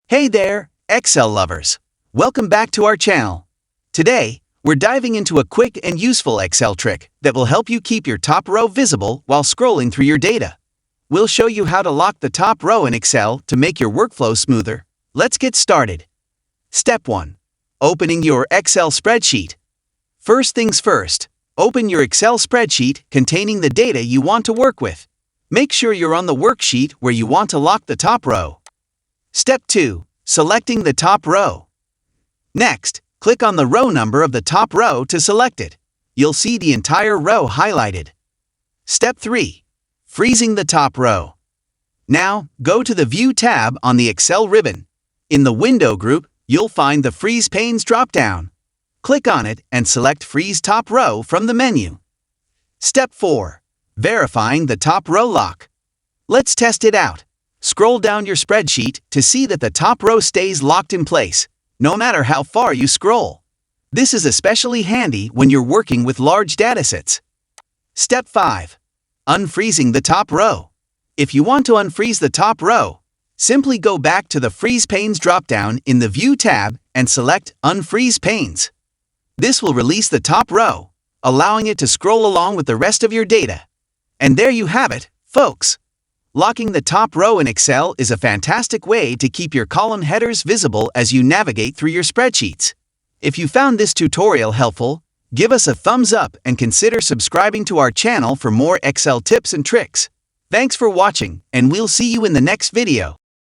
Hey there, Excel lovers! Welcome back to our channel. Today, we're diving into a quick and useful Excel trick that will help you keep your top row visible while scrolling through your data. We'll show you how to lock the top row in Excel to make your workflow smoother. Let's get started. Step 1. Opening your Excel spreadsheet. First things first, open your Excel spreadsheet containing the data you want to work with. Make sure you're on the worksheet where you want to lock the top row. Step 2. Selecting the top row. Next, click on the row number of the top row to select it. You'll see the entire row highlighted. Step 3. Freezing the top row. Now, go to the View tab on the Excel ribbon. In the Window group, you'll find the Freeze Panes drop-down. Click on it and select Freeze Top Row from the menu. Step 4. Verifying the top row lock. Let's test it out. Scroll down your spreadsheet to see that the top row stays locked in place, no matter how far you scroll. This is especially handy when you're working with large datasets. Step 5. Unfreezing the top row. If you want to unfreeze the top row, simply go back to the Freeze Panes drop-down in the View tab and select Unfreeze Panes. This will release the top row, allowing it to scroll along with the rest of your data. And there you have it, folks. Locking the top row in Excel is a fantastic way to keep your column headers visible as you navigate through your spreadsheets. If you found this tutorial helpful, give us a thumbs up and consider subscribing to our channel for more Excel tips and tricks. Thanks for watching, and we'll see you in the next video.